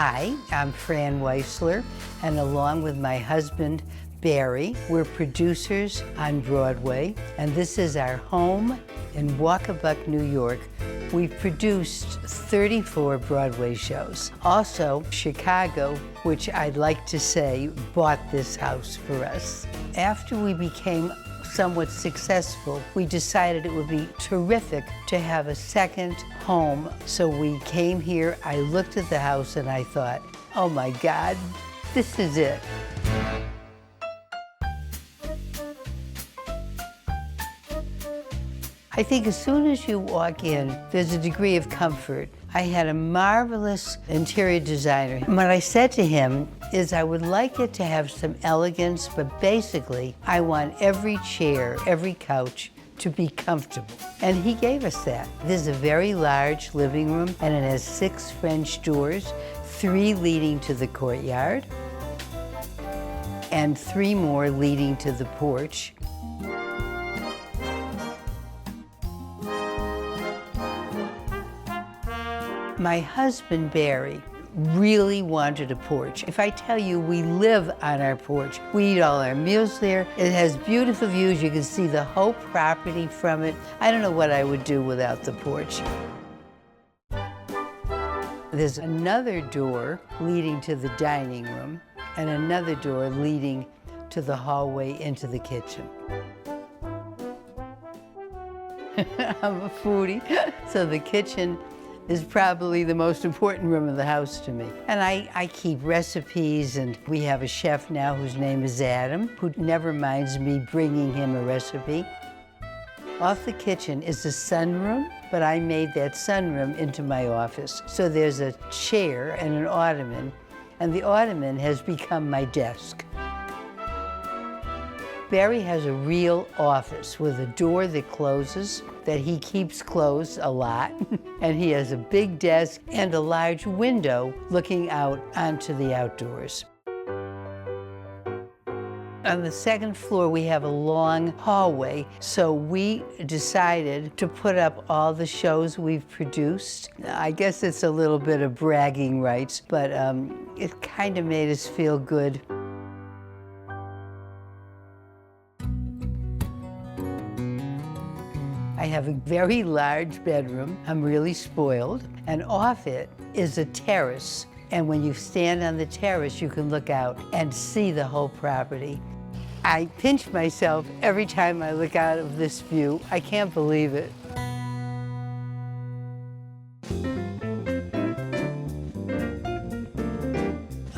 Hi, I'm Fran Weisler, and along with my husband, Barry, we're producers on Broadway, and this is our home in Wacabuck, New York. We've produced 34 Broadway shows. Also, Chicago, which I'd like to say, bought this house for us. After we became somewhat successful, we decided it would be terrific to have a second home. So we came here, I looked at the house and I thought, oh my God, this is it. I think as soon as you walk in, there's a degree of comfort. I had a marvelous interior designer. What I said to him is I would like it to have some elegance, but basically I want every chair, every couch to be comfortable. And he gave us that. This is a very large living room, and it has 6 French doors, 3 leading to the courtyard, and 3 more leading to the porch. My husband, Barry, really wanted a porch. If I tell you we live on our porch, we eat all our meals there. It has beautiful views. You can see the whole property from it. I don't know what I would do without the porch. There's another door leading to the dining room and another door leading to the hallway into the kitchen. I'm a foodie, so the kitchen is probably the most important room of the house to me. And I keep recipes, and we have a chef now whose name is Adam, who never minds me bringing him a recipe. Off the kitchen is the sunroom, but I made that sunroom into my office. So there's a chair and an ottoman, and the ottoman has become my desk. Barry has a real office with a door that closes, that he keeps closed a lot, and he has a big desk and a large window looking out onto the outdoors. On the second floor, we have a long hallway, so we decided to put up all the shows we've produced. I guess it's a little bit of bragging rights, but it kind of made us feel good. I have a very large bedroom. I'm really spoiled. And off it is a terrace. And when you stand on the terrace, you can look out and see the whole property. I pinch myself every time I look out of this view. I can't believe it.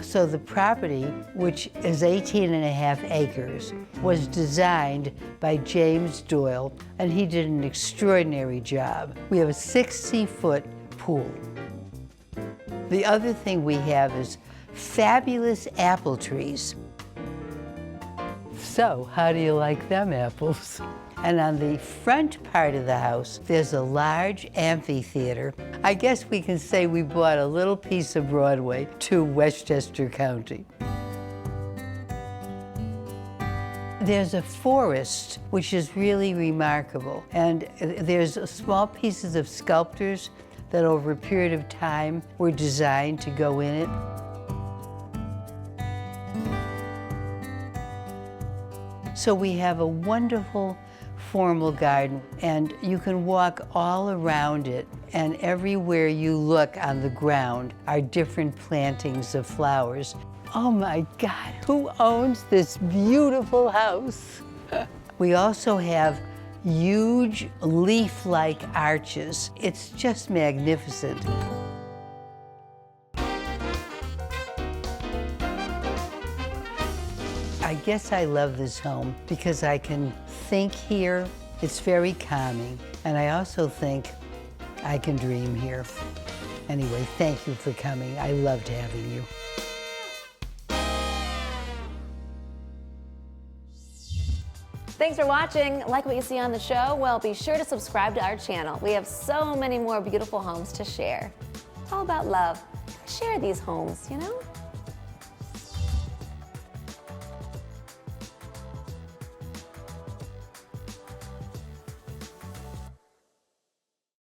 So the property, which is 18.5 acres, was designed by James Doyle, and he did an extraordinary job. We have a 60-foot pool. The other thing we have is fabulous apple trees. So, how do you like them apples? And on the front part of the house, there's a large amphitheater. I guess we can say we bought a little piece of Broadway to Westchester County. There's a forest, which is really remarkable. And there's small pieces of sculptures that over a period of time were designed to go in it. So we have a wonderful formal garden, and you can walk all around it, and everywhere you look on the ground are different plantings of flowers. Oh my God, who owns this beautiful house? We also have huge leaf-like arches. It's just magnificent. I guess I love this home because I can think here. It's very calming. And I also think I can dream here. Anyway, thank you for coming. I loved having you. Thanks for watching. Like what you see on the show? Well, be sure to subscribe to our channel. We have so many more beautiful homes to share. It's all about love. Share these homes, you know?